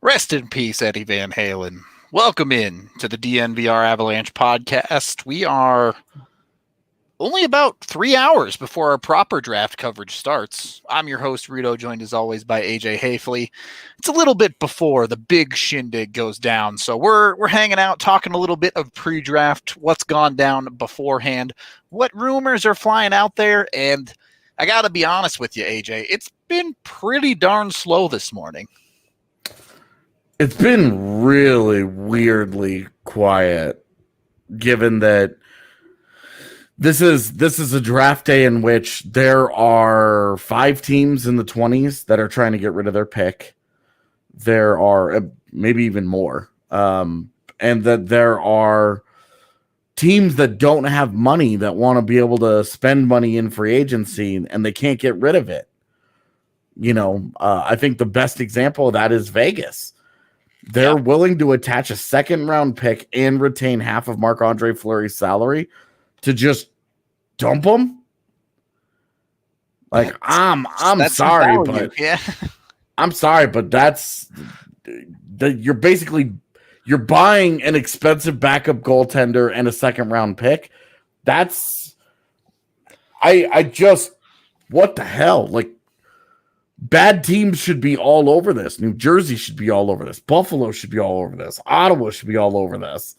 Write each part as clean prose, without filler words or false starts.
Rest in peace, Eddie Van Halen. Welcome in to the DNVR Avalanche podcast. We are only about 3 hours before our proper draft coverage starts. I'm your host, Rito, joined as always by AJ Hafley. It's a little bit before the big shindig goes down, so we're hanging out, talking a little bit of pre-draft, what's gone down beforehand, what rumors are flying out there, and I gotta be honest with you, AJ, it's been pretty darn slow this morning. It's been really weirdly quiet, given that this is a draft day in which there are 5 teams in the 20s that are trying to get rid of their pick. There are maybe even more, and that there are teams that don't have money that want to be able to spend money in free agency, and they can't get rid of it. I think the best example of that is Vegas. They're willing to attach a second-round pick and retain half of Marc-Andre Fleury's salary to just dump him. Like, I'm sorry, but I'm sorry, but you're buying an expensive backup goaltender and a second-round pick. What the hell? Like, bad teams should be all over this. New Jersey should be all over this. Buffalo should be all over this. Ottawa should be all over this.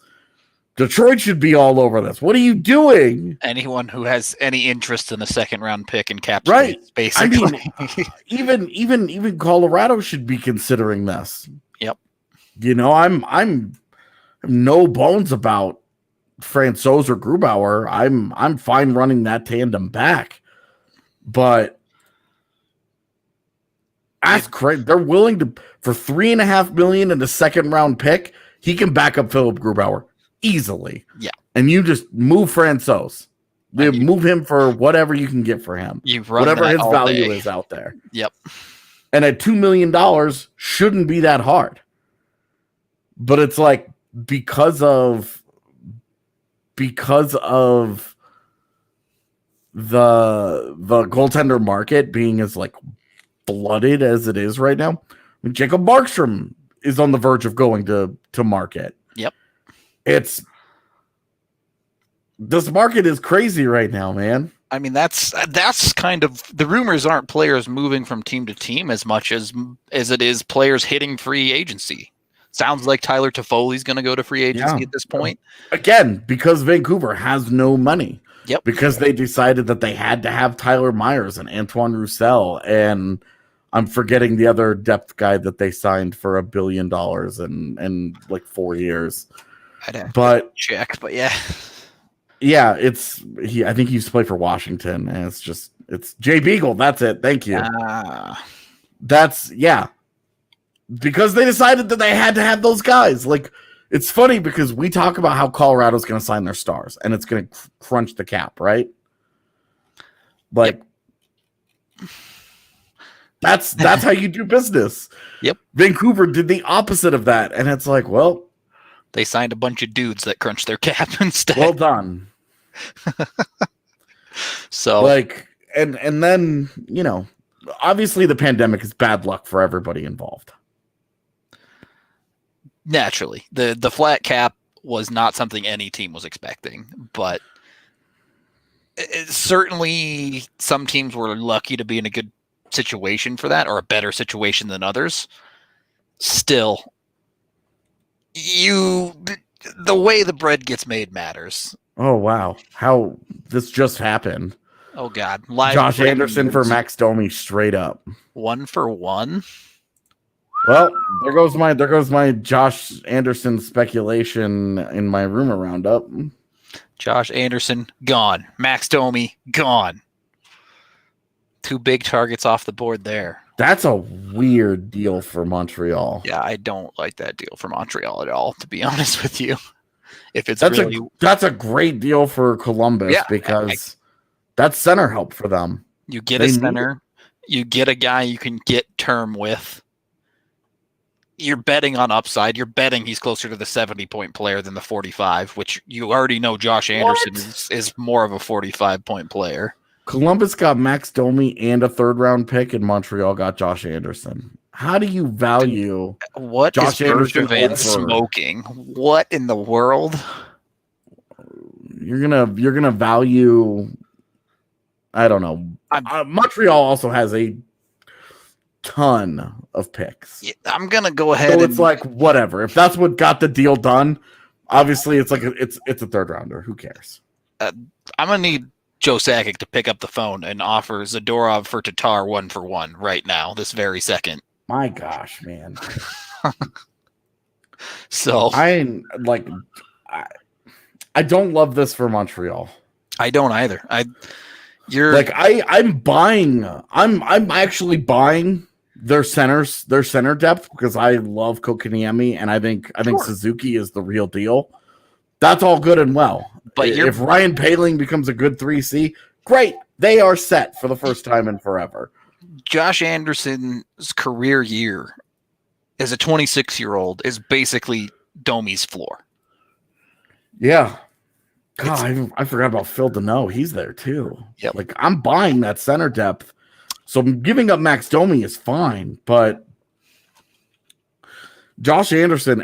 Detroit should be all over this. What are you doing? Anyone who has any interest in a second round pick and cap space, basically. I mean, even Colorado should be considering this. Yep. I'm no bones about Francouz or Grubauer. I'm fine running that tandem back, but that's crazy. They're willing to, for $3.5 million and a second round pick, he can back up Philip Grubauer easily. Yeah. And you just move Francouz. Move him for whatever you can get for him. Whatever his value is out there. Yep. And at $2 million shouldn't be that hard. But it's like because of the goaltender market being as like flooded as it is right now. I mean, Jacob Markstrom is on the verge of going to market. Yep. This market is crazy right now, man. I mean, that's kind of the rumors aren't players moving from team to team as much as it is players hitting free agency. Sounds like Tyler Toffoli's going to go to free agency at this point. Again, because Vancouver has no money. Yep. Because they decided that they had to have Tyler Myers and Antoine Roussel, and I'm forgetting the other depth guy that they signed for $1 billion in like 4 years. I'd have to check, but yeah. Yeah, I think he used to play for Washington, and it's Jay Beagle. That's it. Thank you. Because they decided that they had to have those guys. Like, it's funny because we talk about how Colorado's going to sign their stars, and it's going to crunch the cap, right? Like, that's how you do business. Yep. Vancouver did the opposite of that, and it's like, well, they signed a bunch of dudes that crunched their cap instead. Well done. So, like, and then, obviously the pandemic is bad luck for everybody involved. Naturally, the flat cap was not something any team was expecting, but certainly some teams were lucky to be in a good situation for that, or a better situation than others. Still, the way the bread gets made matters. Oh wow, how this just happened. Oh god, Josh Anderson for Max Domi straight up. 1-for-1. Well, there goes my Josh Anderson speculation in my rumor roundup. Josh Anderson gone. Max Domi gone. 2 big targets off the board there. That's a weird deal for Montreal. Yeah, I don't like that deal for Montreal at all, to be honest with you. If it's that's a great deal for Columbus, because that's center help for them. You get a center, you get a guy you can get term with. You're betting on upside. You're betting he's closer to the 70-point player than the 45, which you already know Josh Anderson is more of a 45-point player. Columbus got Max Domi and a 3rd-round pick, and Montreal got Josh Anderson. How do you value what Josh is Anderson Bergevin over? smoking? What in the world? You're gonna value. I don't know. Montreal also has a ton of picks. I'm gonna go ahead. So it's like whatever. If that's what got the deal done, obviously it's like it's a third rounder. Who cares? I'm gonna need Joe Sakic to pick up the phone and offer Zadorov for Tatar 1-for-1 right now, this very second. My gosh, man. So I don't love this for Montreal. I don't either. I'm actually buying their center depth because I love Kotkaniemi and I think Suzuki is the real deal. That's all good and well. But if Ryan Poehling becomes a good 3C, great. They are set for the first time in forever. Josh Anderson's career year as a 26-year-old is basically Domi's floor. Yeah. God, I forgot about Phil Deneau. He's there too. Yep. Like I'm buying that center depth. So giving up Max Domi is fine, but Josh Anderson,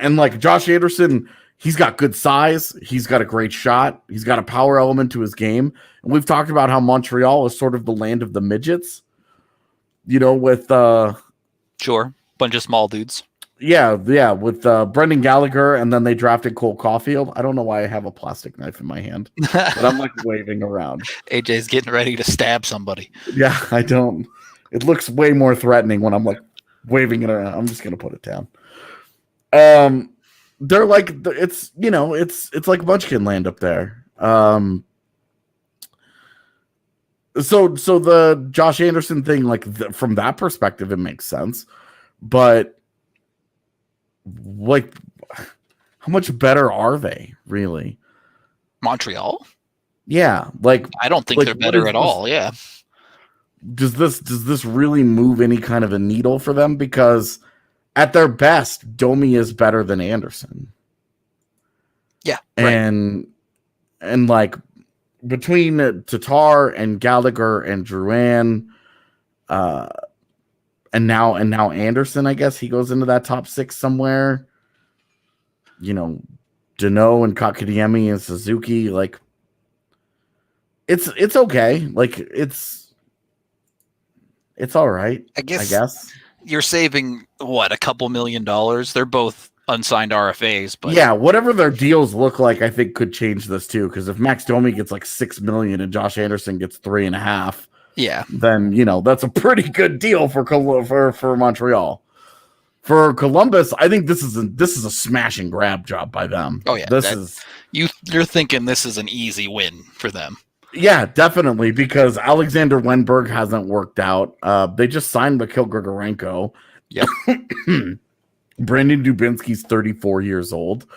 he's got good size. He's got a great shot. He's got a power element to his game. And we've talked about how Montreal is sort of the land of the midgets, with sure, bunch of small dudes. Yeah, with Brendan Gallagher, and then they drafted Cole Caulfield. I don't know why I have a plastic knife in my hand, but I'm like waving around. AJ's getting ready to stab somebody. Yeah, I don't. It looks way more threatening when I'm like waving it around. I'm just gonna put it down. They're like it's like Munchkin land up there. So the Josh Anderson thing, from that perspective, it makes sense, but like, how much better are they really? Montreal? Yeah, I don't think they're better at all. Yeah. Does this really move any kind of a needle for them? Because at their best, Domi is better than Anderson. Yeah, right. And like between Tatar and Gallagher and Drouin, and now Anderson, I guess he goes into that top 6 somewhere. Deneau and Kotkaniemi and Suzuki, it's okay. It's all right. I guess you're saving a couple $1 million. They're both unsigned RFAs, but yeah, whatever their deals look like, I think could change this too. Because if Max Domi gets $6 million and Josh Anderson gets 3.5. Yeah, then that's a pretty good deal for Montreal. For Columbus, I think this is a smash and grab job by them. Oh yeah, you're thinking this is an easy win for them. Yeah, definitely, because Alexander Wenberg hasn't worked out. They just signed Mikhail Grigorenko. Yep. Brandon Dubinsky's 34 years old.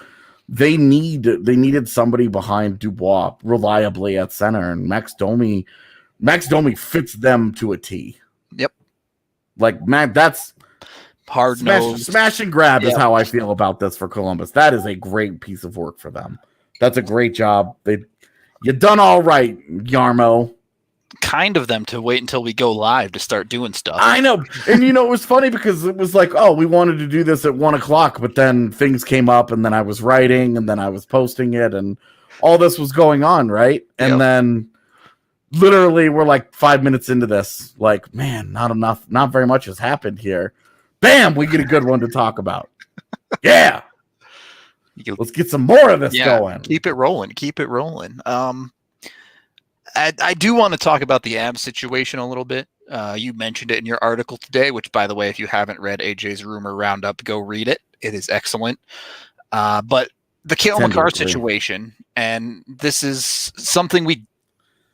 They needed somebody behind Dubois reliably at center, and Max Domi fits them to a T. Yep. That's hard nose. Smash and grab is how I feel about this for Columbus. That is a great piece of work for them. That's a great job. You done all right, Yarmo. Kind of them to wait until we go live to start doing stuff. I know. And it was funny because it was we wanted to do this at 1:00, but then things came up and then I was writing and then I was posting it and all this was going on, right? And then literally we're 5 minutes into this, man, not very much has happened here. Bam, we get a good one to talk about. Yeah. Let's get some more of this going. Keep it rolling. I do want to talk about the Avs situation a little bit. You mentioned it in your article today, which, by the way, if you haven't read AJ's Rumor Roundup, go read it. It is excellent. But the Cale Makar situation, and this is something we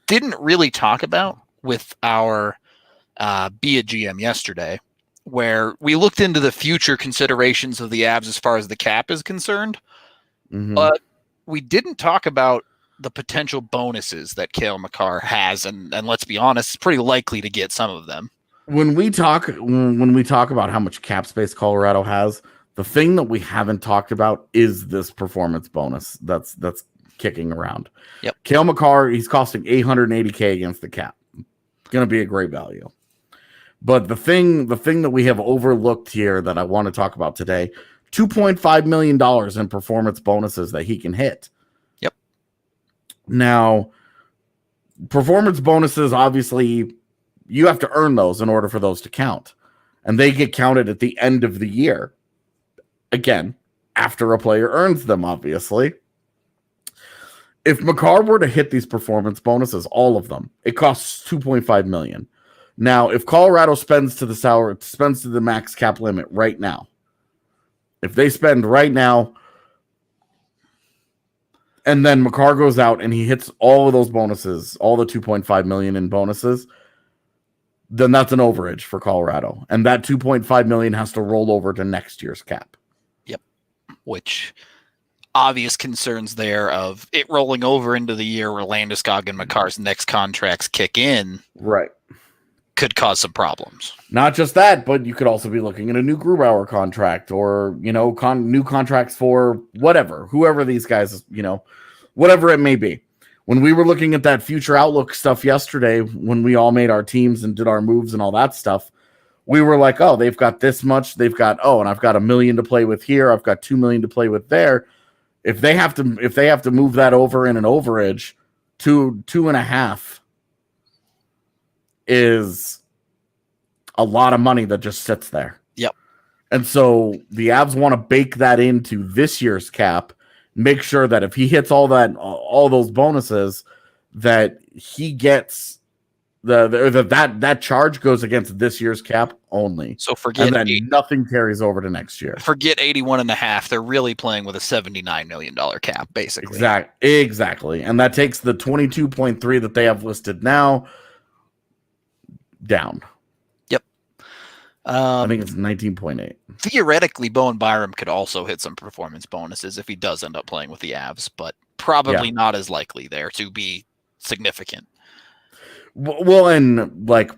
didn't really talk about with our Be a GM yesterday, where we looked into the future considerations of the Avs as far as the cap is concerned. Mm-hmm. But we didn't talk about the potential bonuses that Cale Makar has, and let's be honest, it's pretty likely to get some of them. When we talk about how much cap space Colorado has, the thing that we haven't talked about is this performance bonus that's kicking around. Yep. Cale Makar, he's costing $880K against the cap. Going to be a great value. But the thing that we have overlooked here that I want to talk about today, $2.5 million in performance bonuses that he can hit. Yep. Now, performance bonuses, obviously, you have to earn those in order for those to count. And they get counted at the end of the year. Again, after a player earns them, obviously. If Makar were to hit these performance bonuses, all of them, it costs $2.5 million. Now, if Colorado spends to the max cap limit right now, if they spend right now, and then Makar goes out and he hits all of those bonuses, all the $2.5 million in bonuses, then that's an overage for Colorado. And that $2.5 million has to roll over to next year's cap. Yep. Which obvious concerns there of it rolling over into the year where Landeskog and Makar's next contracts kick in. Right. Could cause some problems. Not just that, but you could also be looking at a new Grubauer contract or, new contracts for whoever these guys, whatever it may be. When we were looking at that future outlook stuff yesterday, when we all made our teams and did our moves and all that stuff, we were like, oh, they've got this much. They've got, and I've got $1 million to play with here. I've got $2 million to play with there. If they have to move that over in an overage, 2.5 is a lot of money that just sits there. Yep. And so the Avs want to bake that into this year's cap, make sure that if he hits all those bonuses, that he gets that charge goes against this year's cap only. So forget nothing carries over to next year. Forget 81.5. They're really playing with a $79 million cap, basically. Exactly. And that takes the 22.3 that they have listed now down. Yep. I think it's 19.8. Theoretically, Bowen Byram could also hit some performance bonuses if he does end up playing with the Avs, but probably not as likely there to be significant. Well, and like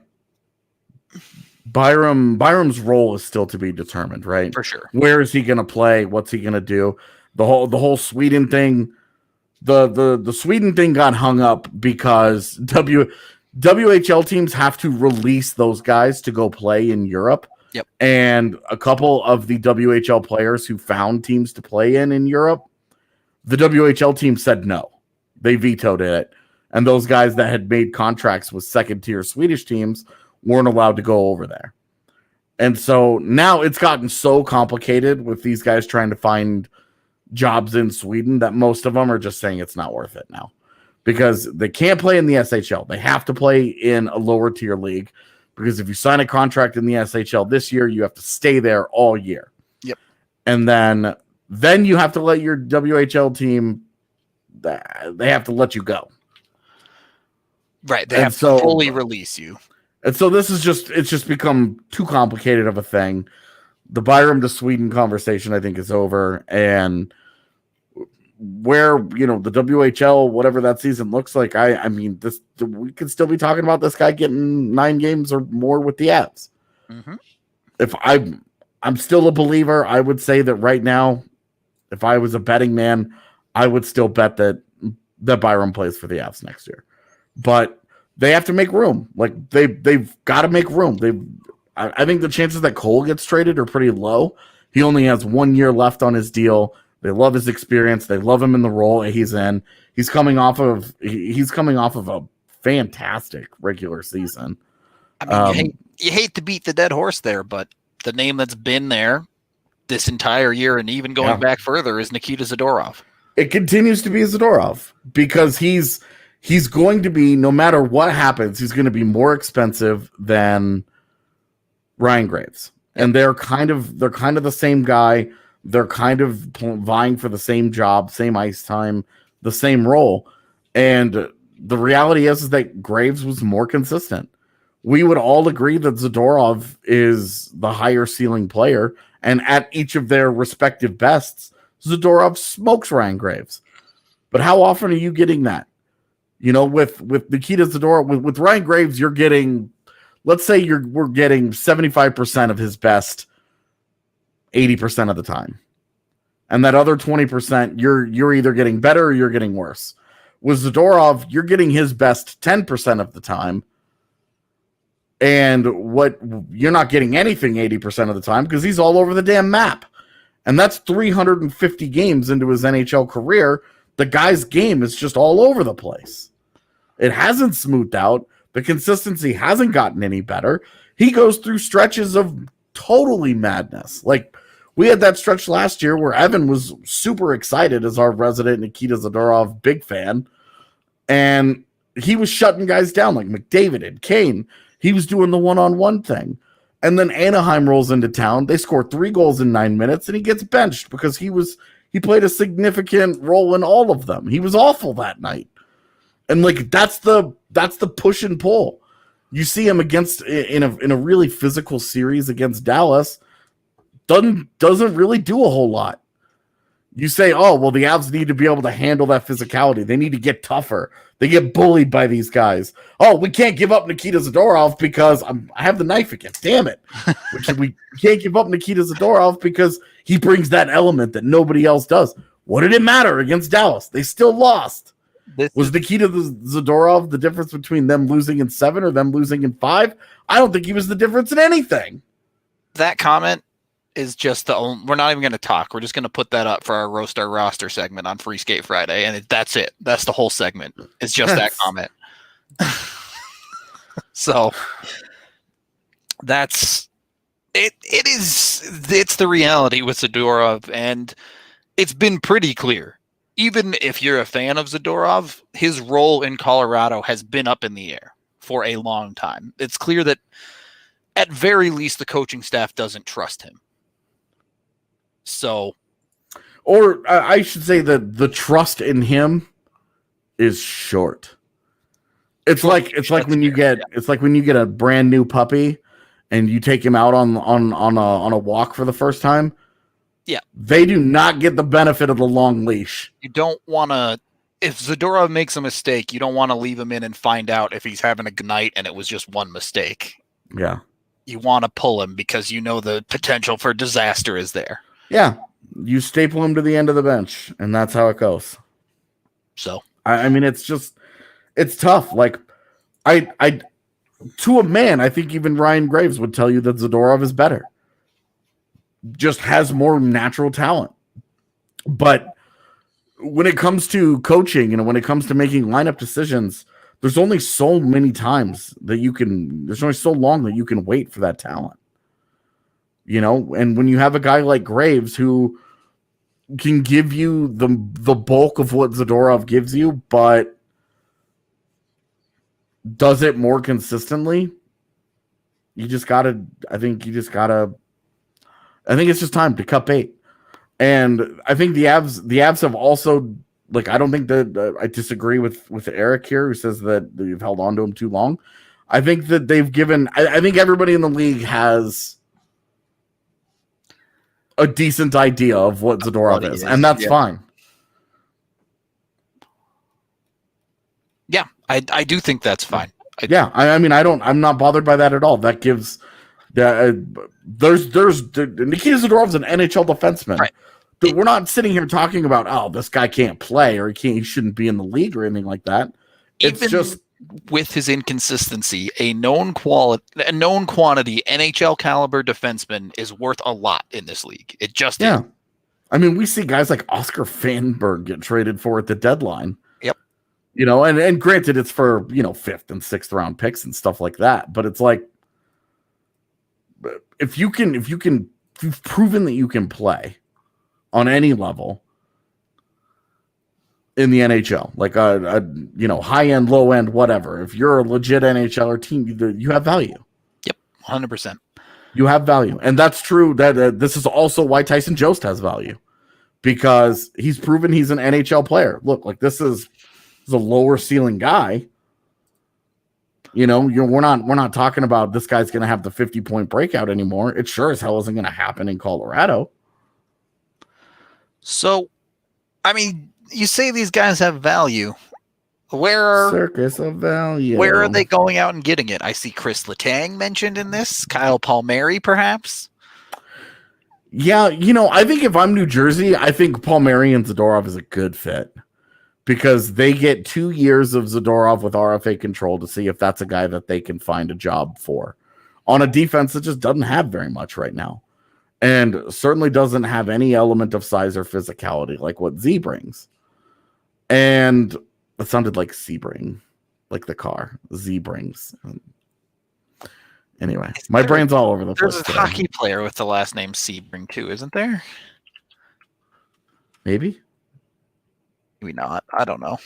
Byram's role is still to be determined, right? For sure. Where is he going to play? What's he going to do? The whole Sweden thing, the Sweden thing got hung up because WHL teams have to release those guys to go play in Europe. Yep. And a couple of the WHL players who found teams to play in Europe, the WHL team said no. They vetoed it. And those guys that had made contracts with second-tier Swedish teams weren't allowed to go over there. And so now it's gotten so complicated with these guys trying to find jobs in Sweden that most of them are just saying it's not worth it now. Because they can't play in the SHL. They have to play in a lower-tier league. Because if you sign a contract in the SHL this year, you have to stay there all year. Yep. And then you have to let your WHL team, they have to let you go. Right, they have to fully release you. And so it's just become too complicated of a thing. The Byram to Sweden conversation, I think, is over. And where, the WHL, whatever that season looks like, I mean, we could still be talking about this guy getting 9 games or more with the Avs. Mm-hmm. If I'm still a believer, I would say that right now, if I was a betting man, I would still bet that Byram plays for the Avs next year. But they have to make room. Like they've got to make room. I think the chances that Cole gets traded are pretty low. He only has 1 year left on his deal. They love his experience. They love him in the role he's in. He's coming off of a fantastic regular season. I mean, you hate to beat the dead horse there, but the name that's been there this entire year and even going back further is Nikita Zadorov. It continues to be Zadorov because he's going to be, no matter what happens, he's going to be more expensive than Ryan Graves. And they're kind of the same guy. They're kind of vying for the same job, same ice time, the same role. And the reality is that Graves was more consistent. We would all agree that Zadorov is the higher ceiling player. And at each of their respective bests, Zadorov smokes Ryan Graves. But how often are you getting that? With Nikita Zadorov, with Ryan Graves, you're getting, let's say we're getting 75% of his best 80% of the time. And that other 20%, you're either getting better or you're getting worse. With Zadorov, you're getting his best 10% of the time. And what you're not getting anything 80% of the time because he's all over the damn map. And that's 350 games into his NHL career. The guy's game is just all over the place. It hasn't smoothed out. The consistency hasn't gotten any better. He goes through stretches of totally madness. Like, we had that stretch last year where Evan was super excited as our resident Nikita Zadorov big fan. And he was shutting guys down like McDavid and Kane. He was doing the one-on-one thing. And then Anaheim rolls into town. They score 3 goals in 9 minutes, and he gets benched because he played a significant role in all of them. He was awful that night. And like that's the push and pull. You see him against in a really physical series against Dallas, doesn't really do a whole lot. You say, oh, well, the Avs need to be able to handle that physicality. They need to get tougher. They get bullied by these guys. Oh, we can't give up Nikita Zadorov because I have the knife again. Damn it. We can't give up Nikita Zadorov because he brings that element that nobody else does. What did it matter against Dallas? They still lost. Was Nikita Zadorov the difference between them losing in 7 or them losing in 5? I don't think he was the difference in anything. That comment is just we're not even going to talk. We're just going to put that up for our Roast Our Roster segment on Free Skate Friday. And that's it. That's the whole segment. It's just that comment. So that's it. It's the reality with Zadorov. And it's been pretty clear. Even if you're a fan of Zadorov, his role in Colorado has been up in the air for a long time. It's clear that at very least the coaching staff doesn't trust him. So, or I should say that the trust in him is short. It's like when you get a brand new puppy and you take him out on a walk for the first time. Yeah, they do not get the benefit of the long leash. You don't want to. If Zadorov makes a mistake, you don't want to leave him in and find out if he's having a night and it was just one mistake. Yeah, you want to pull him because you know the potential for disaster is there. Yeah, you staple him to the end of the bench, and that's how it goes. So, I mean, it's tough. Like, I to a man, I think even Ryan Graves would tell you that Zadorov is better. Just has more natural talent. But when it comes to coaching and when it comes to making lineup decisions, there's only so many times that there's only so long that you can wait for that talent. You know, and when you have a guy like Graves who can give you the bulk of what Zadorov gives you, but does it more consistently, I think it's just time to cut bait. And I think the Avs have also, like, I don't think that I disagree with Eric here, who says that they've held on to him too long. I think that they've given, I think everybody in the league has a decent idea of what Zadorov is, and that's fine. Yeah, I do think that's fine. I'm not bothered by that at all. That gives there's Nikita Zadorov's an NHL defenseman. Right. We're not sitting here talking about, oh, this guy can't play or he shouldn't be in the league or anything like that. It's just with his inconsistency, a known quantity NHL caliber defenseman is worth a lot in this league. It just is. I mean, we see guys like Oscar Fanberg get traded for at the deadline. Yep. You know, and granted, it's for 5th and 6th round picks and stuff like that. But it's like, if you've proven that you can play on any level in the NHL, like a high end, low end, whatever. If you're a legit NHLer team, you have value. Yep, 100%. You have value, and that's true. That this is also why Tyson Jost has value, because he's proven he's an NHL player. Look, like this is a lower ceiling guy. We're not talking about this guy's going to have the 50-point breakout anymore. It sure as hell isn't going to happen in Colorado. So, I mean, you say these guys have value. Circus of value. Where are they going out and getting it? I see Chris Letang mentioned in this. Kyle Palmieri, perhaps? Yeah, I think if I'm New Jersey, I think Palmieri and Zadorov is a good fit. because they get 2 years of Zadorov with RFA control to see if that's a guy that they can find a job for on a defense that just doesn't have very much right now. And certainly doesn't have any element of size or physicality like what Z brings. And it sounded like Sebring, like the car. Z brings. Anyway, my brain's all over the place. There's a hockey player with the last name Sebring too, isn't there? Maybe. Maybe not. I don't know.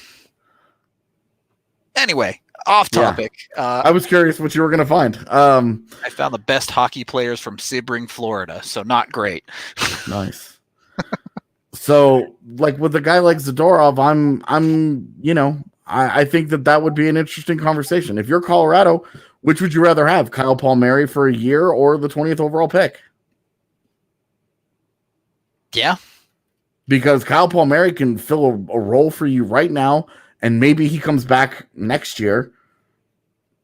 Anyway, off topic. Yeah. I was curious what you were going to find. I found the best hockey players from Sebring, Florida, so not great. Nice. So, like with a guy like Zadorov, I think that would be an interesting conversation. If you're Colorado, which would you rather have, Kyle Palmieri for a year or the 20th overall pick? Yeah. Because Kyle Palmieri can fill a role for you right now, and maybe he comes back next year,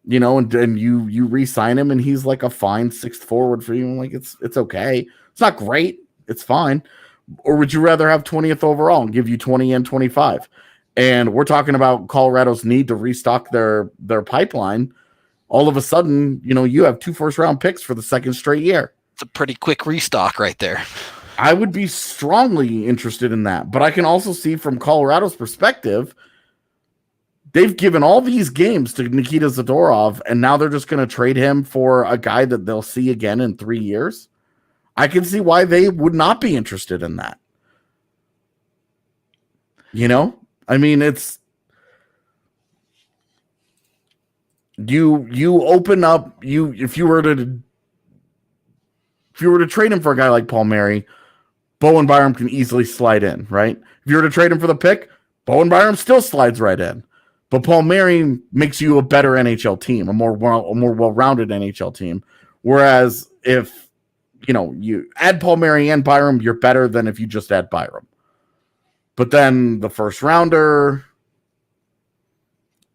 and you re-sign him, and he's like a fine sixth forward for you. And like it's okay. It's not great. It's fine. Or would you rather have 20th overall and give you 20 and 25? And we're talking about Colorado's need to restock their pipeline. All of a sudden, you have 2 first-round picks for the second straight year. It's a pretty quick restock right there. I would be strongly interested in that. But I can also see from Colorado's perspective, they've given all these games to Nikita Zadorov, and now they're just going to trade him for a guy that they'll see again in 3 years. I can see why they would not be interested in that. I mean, it's you open up if you were to trade him for a guy like Palmieri, Bowen Byram can easily slide in, right? If you were to trade him for the pick, Bowen Byram still slides right in. But Palmieri makes you a better NHL team, a more well-rounded NHL team. Whereas if you add Palmieri and Byram, you're better than if you just add Byram. But then the first rounder,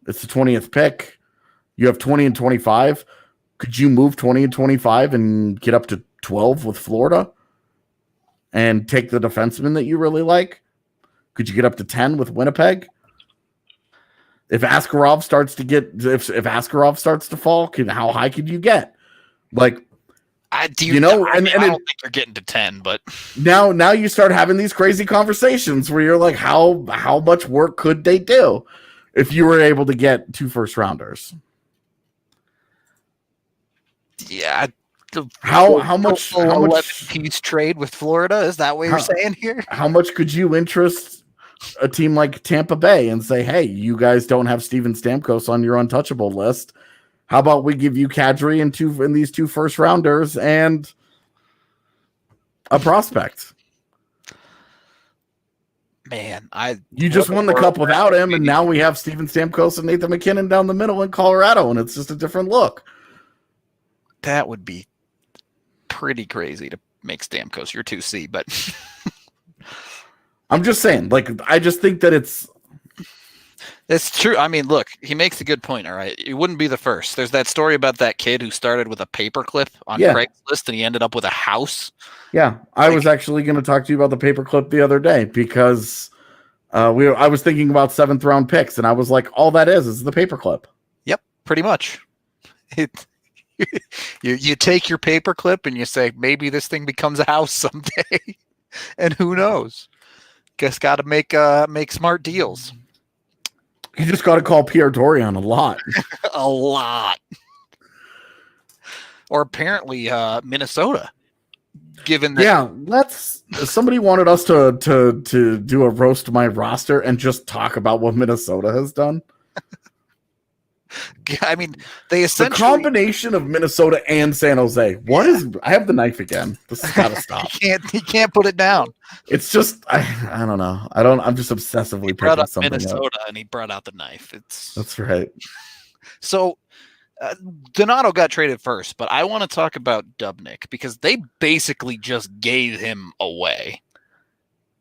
it's the 20th pick. You have 20 and 25. Could you move 20 and 25 and get up to 12 with Florida and take the defenseman that you really like? Could you get up to 10 with Winnipeg? If Askarov starts to fall, how high could you get? Like, I don't think you're getting to 10, but now you start having these crazy conversations where you're like, how much work could they do if you were able to get 2 first rounders? Yeah. How much piece trade with Florida? Is that what you're saying here? How much could you interest a team like Tampa Bay and say, hey, you guys don't have Steven Stamkos on your untouchable list. How about we give you Kadri in these 2 first rounders and a prospect? Man, you just won the cup without him, and now we have Steven Stamkos and Nathan McKinnon down the middle in Colorado, and it's just a different look. That would be pretty crazy to make Stamkos your 2C, but I'm just saying, I just think that it's true. I mean, look, he makes a good point. All right. It wouldn't be the first. There's that story about that kid who started with a paperclip on Craigslist and he ended up with a house. Yeah. I was actually going to talk to you about the paperclip the other day because I was thinking about 7th round picks and I was like, all that is the paperclip. Yep. Pretty much. You take your paperclip and you say, maybe this thing becomes a house someday. And who knows? Guess got to make smart deals. You just got to call Pierre Dorion a lot. A lot. Or apparently Minnesota. Given that somebody wanted us to do a roast my roster and just talk about what Minnesota has done. I mean, they essentially the combination of Minnesota and San Jose. I have the knife again. This has got to stop. He can't put it down. It's just I don't know. I'm just obsessively picking something Minnesota up. and he brought out the knife. That's right. So Donato got traded first, but I want to talk about Dubnyk because they basically just gave him away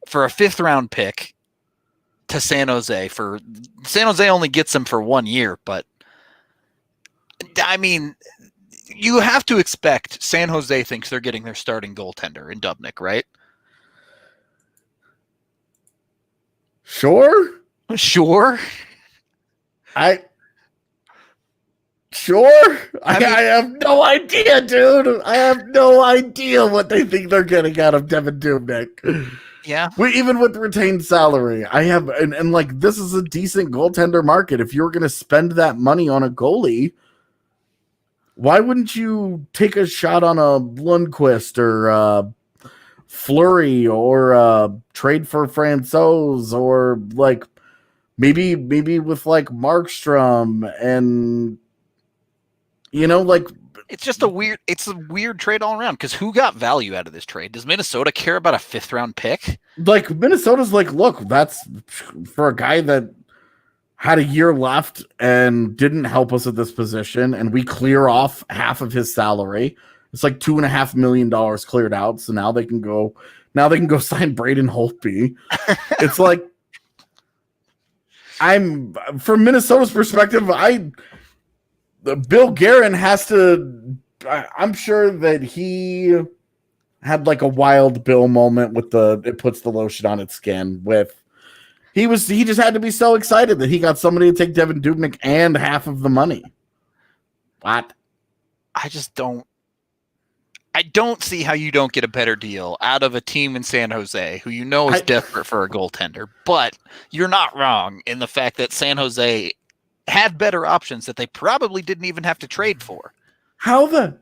for a 5th round pick to San Jose. San Jose only gets him for 1 year, but I mean, you have to expect San Jose thinks they're getting their starting goaltender in Dubnyk, right? Sure. Sure. Sure. I have no idea, dude. I have no idea what they think they're getting out of Devin Dubnyk. Yeah. Even with retained salary, I have, and like, this is a decent goaltender market. If you're going to spend that money on a goalie, why wouldn't you take a shot on a Lundqvist or Fleury or trade for Francouz or like maybe with like Markstrom and like it's a weird trade all around because who got value out of this trade? Does Minnesota care about a 5th round pick? Like Minnesota's like, look, that's for a guy that had a year left and didn't help us at this position, and we clear off half of his salary. It's like $2.5 million cleared out. So now they can go sign Braden Holtby. It's like, from Minnesota's perspective, Bill Guerin I'm sure that he had like a wild Bill moment with it puts the lotion on its skin he just had to be so excited that he got somebody to take Devin Dubnyk and half of the money. What? I don't see how you don't get a better deal out of a team in San Jose who is desperate for a goaltender. But you're not wrong in the fact that San Jose had better options that they probably didn't even have to trade for. San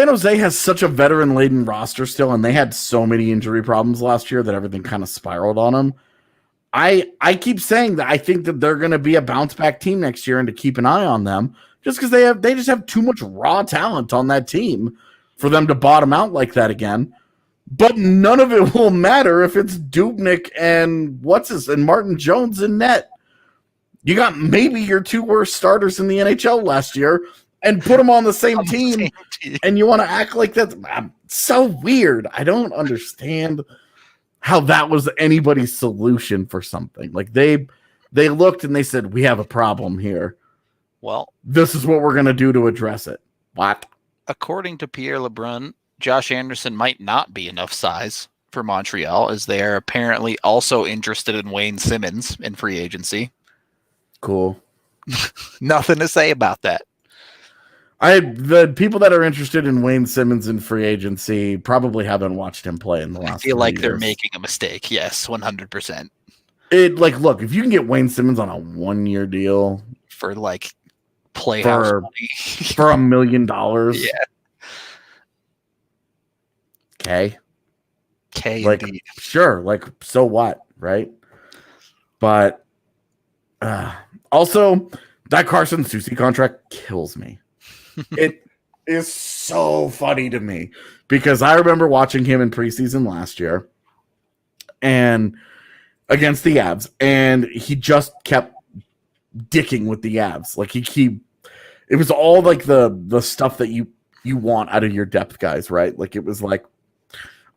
Jose has such a veteran-laden roster still, and they had so many injury problems last year that everything kind of spiraled on them. I keep saying that I think that they're going to be a bounce-back team next year and to keep an eye on them just because they just have too much raw talent on that team for them to bottom out like that again. But none of it will matter if it's Dubnyk and Martin Jones in net. You got maybe your 2 worst starters in the NHL last year and put them on the same team, and you want to act like that. So weird. I don't understand how that was anybody's solution for something. Like they looked and they said, we have a problem here. Well, this is what we're going to do to address it. What? According to Pierre LeBrun, Josh Anderson might not be enough size for Montreal, as they are apparently also interested in Wayne Simmons in free agency. Cool. Nothing to say about that. The people that are interested in Wayne Simmons in free agency probably haven't watched him play in the last. I feel like they're making a mistake. Yes, 100%. Look, if you can get Wayne Simmons on a 1-year deal for like playhouse money for $1 million, yeah. Okay, like, indeed. Sure, like, so what, right? But also, that Carson Soucy contract kills me. It is so funny to me because I remember watching him in preseason last year and against the Avs, and he just kept dicking with the Avs. Like it was all like the stuff that you want out of your depth guys, right? Like it was like,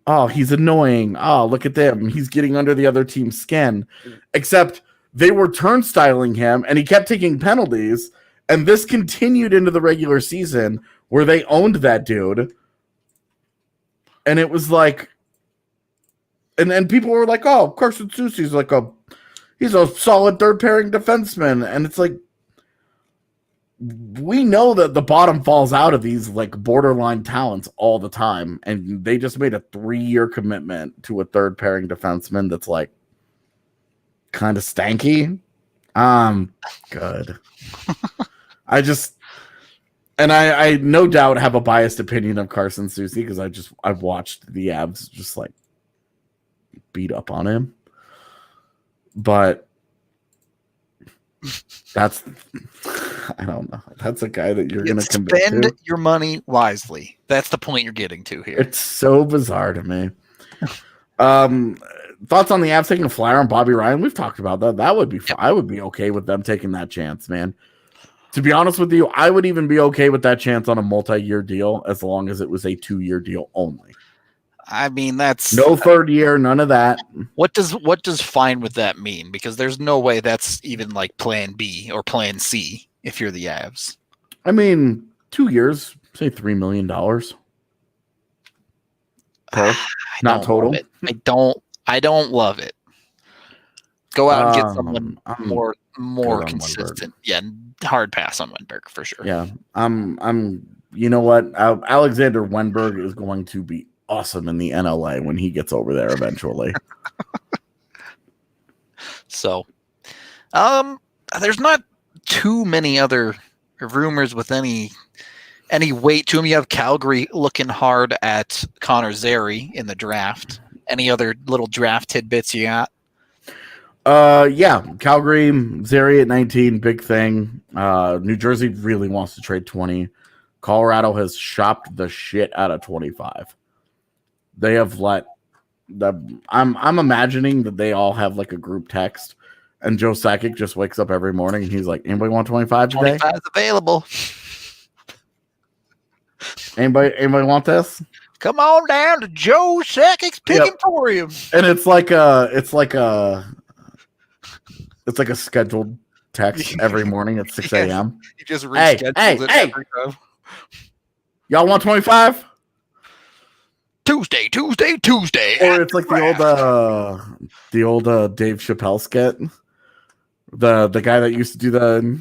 oh, he's annoying. Oh, look at them. He's getting under the other team's skin. Except they were turnstiling him, and he kept taking penalties. And this continued into the regular season where they owned that dude. And it was like, and people were like, oh, Carson Soucy's he's a solid third pairing defenseman. And it's like, we know that the bottom falls out of these like borderline talents all the time. And they just made a 3-year commitment to a third pairing defenseman that's like kind of stanky. Good. I no doubt have a biased opinion of Carson Soucy because I've watched the Avs just like beat up on him. But I don't know. That's a guy that you're going to spend your money wisely. That's the point you're getting to here. It's so bizarre to me. Thoughts on the Avs taking a flyer on Bobby Ryan? We've talked about that. That would be fun. I would be okay with them taking that chance, man. To be honest with you, I would even be okay with that chance on a multi-year deal as long as it was a 2-year deal only. I mean, that's no third year, none of that. What does fine with that mean? Because there's no way that's even like plan B or plan C if you're the Avs. I mean, 2 years, say $3 million. Not total. I don't love it. Go out and get someone I'm more good on consistent. Yeah, hard pass on Wenberg for sure. Yeah, I'm. You know what? Alexander Wenberg is going to be awesome in the NLA when he gets over there eventually. So, there's not too many other rumors with any weight to him. You have Calgary looking hard at Connor Zary in the draft. Any other little draft tidbits you got? Yeah, Calgary, Zary at 19, big thing. New Jersey really wants to trade 20. Colorado has shopped the shit out of 25. They have let I'm imagining that they all have like a group text, and Joe Sakic just wakes up every morning and he's like, "Anybody want 25 today? 25 is available. Anybody want this? Come on down to Joe Sakic's picking for you." And it's like a scheduled text every morning at 6 a.m. You just reschedule it every time. Y'all want 25? Tuesday. Or it's like the old Dave Chappelle skit. The guy that used to do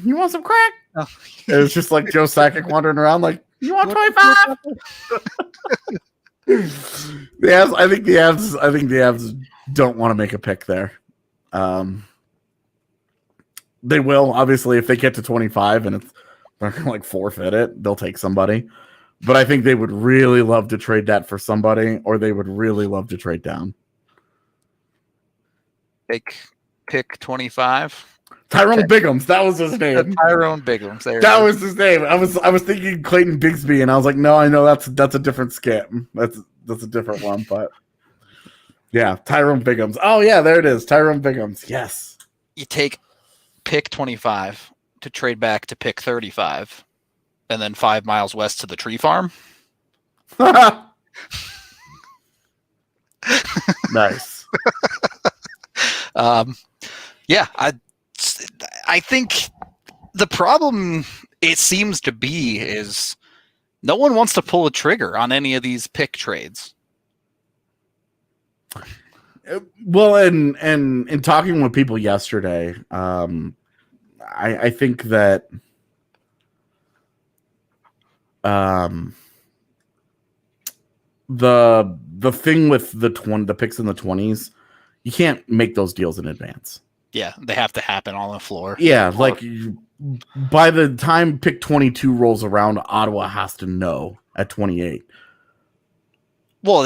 you want some crack? Oh. It was just like Joe Sakic wandering around like, you want 25? I think the Avs don't want to make a pick there. They will, obviously, if they get to 25 and they're going to like forfeit it, they'll take somebody. But I think they would really love to trade that for somebody, or they would really love to trade down. Pick 25. Tyrone Biggums, that was his name. Tyrone Biggums. That was his name. I was thinking Clayton Bigsby, and I was like, no, I know that's a different skit. That's a different one, but yeah, Tyrone Biggums. Oh yeah, there it is. Tyrone Biggums. Yes. You take pick 25 to trade back to pick 35. And then 5 miles west to the tree farm. Nice. Yeah, I think the problem it seems to be is no one wants to pull a trigger on any of these pick trades. Well, and in talking with people yesterday, I think that the thing with the picks in the 20s, you can't make those deals in advance. Yeah, they have to happen on the floor. Yeah, like by the time pick 22 rolls around, Ottawa has to know at 28. Well,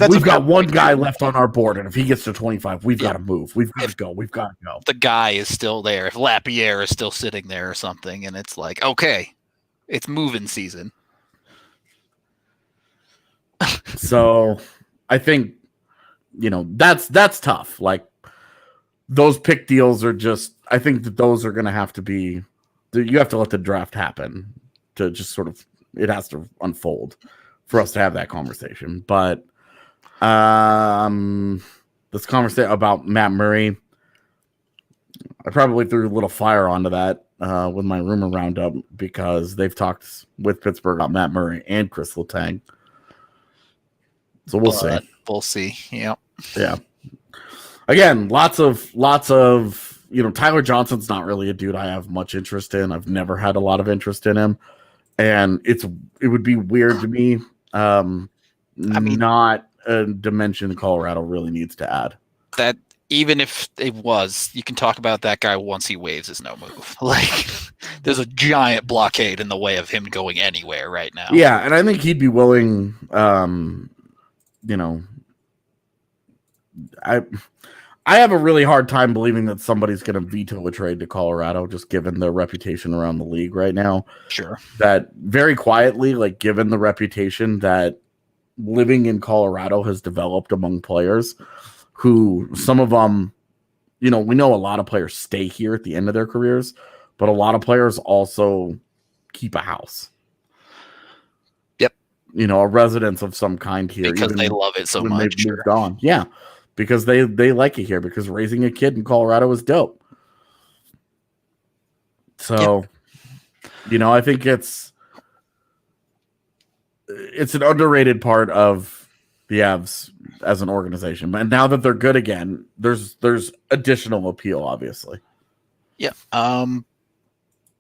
we've got one guy left on our board, and if he gets to 25, we've got to move. We've got to go. We've got to go. The guy is still there. If Lapierre is still sitting there or something, and it's like, okay, it's moving season. So I think, that's tough. Like, those pick deals are just, I think that those are going to have to be, you have to let the draft happen to just sort of, it has to unfold for us to have that conversation. But this conversation about Matt Murray, I probably threw a little fire onto that with my rumor roundup, because they've talked with Pittsburgh about Matt Murray and Chris Letang. So we'll see. We'll see. Yep. Yeah. Again, lots of Tyler Johnson's not really a dude I have much interest in. I've never had a lot of interest in him, and it would be weird to me. Not a dimension Colorado really needs to add. That even if it was, you can talk about that guy once he waves is no move. Like, there's a giant blockade in the way of him going anywhere right now. Yeah, and I think he'd be willing. I have a really hard time believing that somebody's going to veto a trade to Colorado, just given their reputation around the league right now. Sure. That very quietly, like, given the reputation that living in Colorado has developed among players, who some of them, we know a lot of players stay here at the end of their careers, but a lot of players also keep a house. Yep. A residence of some kind here. Because they love it so much. They've moved on. Yeah. Because they like it here, because raising a kid in Colorado is dope. So, I think it's an underrated part of the Avs as an organization. But now that they're good again, there's additional appeal, obviously. Yeah.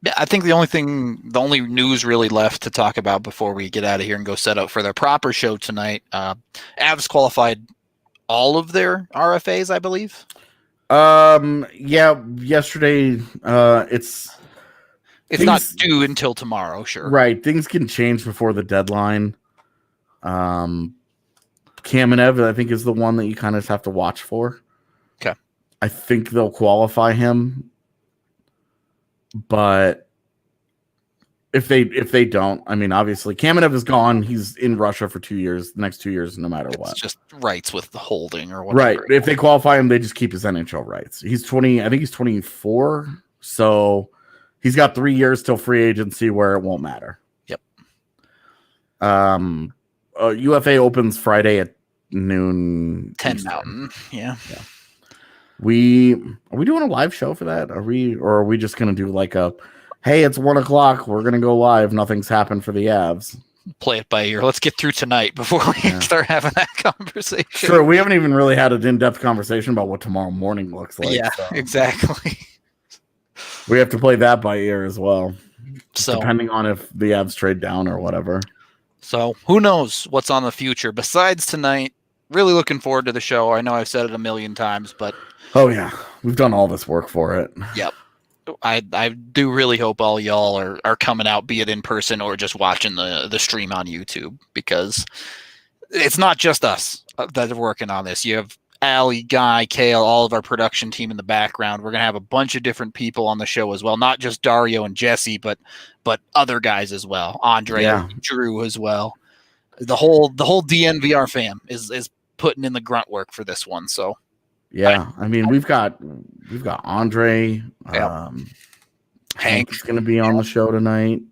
Yeah, I think the only news really left to talk about before we get out of here and go set up for their proper show tonight. Avs qualified all of their RFAs, I believe. Yeah, yesterday. It's not due until tomorrow, sure. Right, things can change before the deadline. Kamenev, I think, is the one that you kind of have to watch for. Okay, I think they'll qualify him. But if they don't, I mean, obviously Kamenev is gone. He's in Russia for 2 years, the next 2 years, no matter what. It's just rights with the holding or whatever. Right. If they qualify him, they just keep his NHL rights. He's 20. I think he's 24. So he's got 3 years till free agency where it won't matter. Yep. UFA opens Friday at noon. 10 Eastern. Mountain. Yeah. Are we doing a live show for that? Are we just gonna do like a, hey, it's 1 o'clock, we're gonna go live, nothing's happened for the Avs? Play it by ear. Let's get through tonight before we start having that conversation. Sure, we haven't even really had an in-depth conversation about what tomorrow morning looks like. Yeah, so. Exactly. We have to play that by ear as well. So depending on if the Avs trade down or whatever. So who knows what's on the future besides tonight. Really looking forward to the show. I know I've said it a million times, but oh yeah, we've done all this work for it. Yep. I do really hope all y'all are coming out, be it in person or just watching the stream on YouTube, because it's not just us that are working on this. You have Allie, Guy, Kale, all of our production team in the background. We're gonna have a bunch of different people on the show as well, not just Dario and Jesse, but other guys as well. Andre, Drew as well. The whole DNVR fam is putting in the grunt work for this one. So yeah, I mean we've got Andre, Hank's going to be on the show tonight.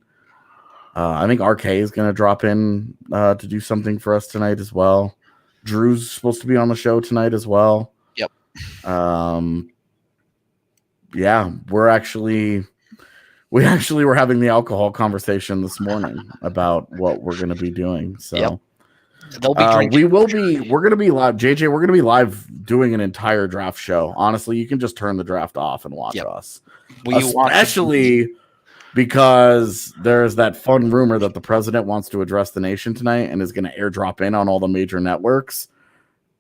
I think RK is going to drop in to do something for us tonight as well. Drew's supposed to be on the show tonight as well. Yep. Yeah, we actually were having the alcohol conversation this morning about what we're going to be doing. So. Yep. They'll be drinking. We're going to be live. JJ, we're going to be live doing an entire draft show. Honestly, you can just turn the draft off and watch us. Especially because there's that fun rumor that the president wants to address the nation tonight and is going to airdrop in on all the major networks.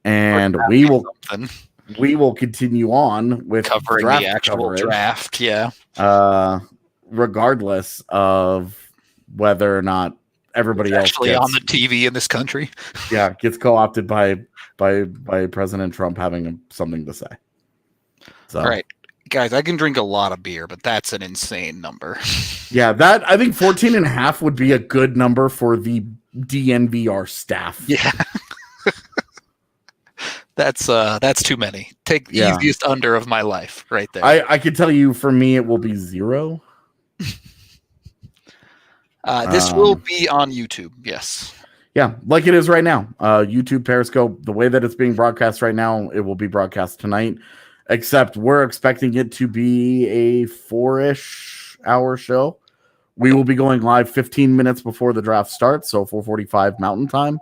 And we will continue on with covering the actual draft. Yeah. Regardless of whether or not everybody else actually on the TV in this country. Yeah, gets co-opted by President Trump having something to say. So, all right, guys, I can drink a lot of beer, but that's an insane number. Yeah, that I think 14.5 would be a good number for the DNVR staff. Yeah. That's too many. Take the easiest under of my life right there. I can tell you for me it will be 0. This will be on YouTube, yes. Yeah, like it is right now. YouTube, Periscope, the way that it's being broadcast right now, it will be broadcast tonight. Except we're expecting it to be a 4-ish hour show. We will be going live 15 minutes before the draft starts, so 4:45 Mountain Time.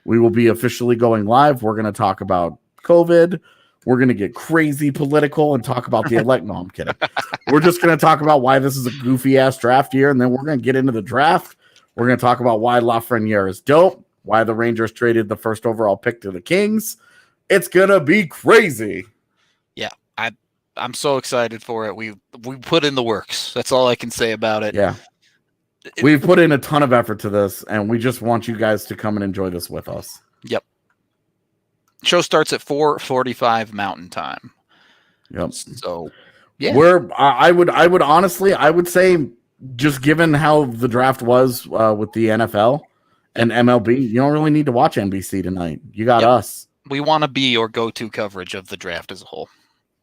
We will be officially going live. We're going to talk about COVID. We're going to get crazy political and talk about the elect. No, I'm kidding. We're just going to talk about why this is a goofy-ass draft year, and then we're going to get into the draft. We're going to talk about why Lafreniere is dope, why the Rangers traded the first overall pick to the Kings. It's going to be crazy. Yeah, I'm so excited for it. We put in the works. That's all I can say about it. Yeah. We've put in a ton of effort to this, and we just want you guys to come and enjoy this with us. Yep. Show starts at 4:45 Mountain Time. Yep. So, yeah. I would say, just given how the draft was with the NFL and MLB, you don't really need to watch NBC tonight. You got us. We want to be your go-to coverage of the draft as a whole.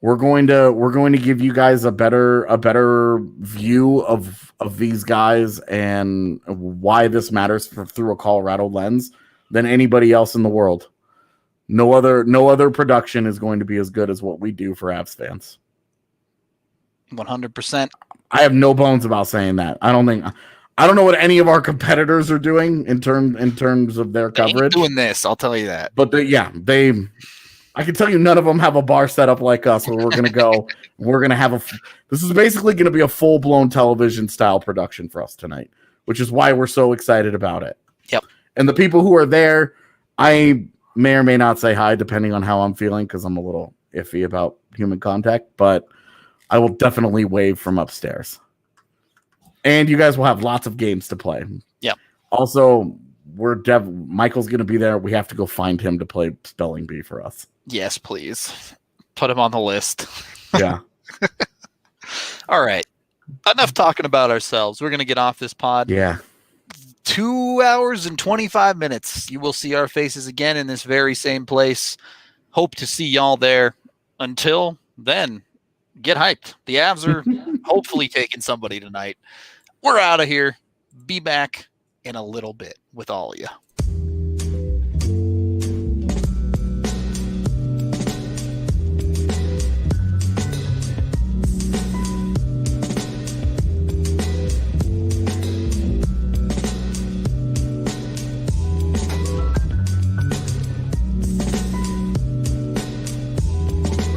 We're going to give you guys a better view of these guys and why this matters through a Colorado lens than anybody else in the world. No other production is going to be as good as what we do for Avs fans. 100%. I have no bones about saying that. I don't know what any of our competitors are doing in terms of their They ain't coverage. doing this, I'll tell you that. But I can tell you none of them have a bar set up like us where we're going to go. We're going to have this is basically going to be a full-blown television style production for us tonight, which is why we're so excited about it. Yep. And the people who are there, I may or may not say hi depending on how I'm feeling because I'm a little iffy about human contact, but I will definitely wave from upstairs. And you guys will have lots of games to play. Yep. Also, Michael's going to be there. We have to go find him to play Spelling Bee for us. Yes, please. Put him on the list. Yeah. All right. Enough talking about ourselves. We're going to get off this pod. Yeah. 2 hours and 25 minutes. You will see our faces again in this very same place. Hope to see y'all there. Until then, get hyped. The Avs are hopefully taking somebody tonight. We're out of here. Be back in a little bit with all of you.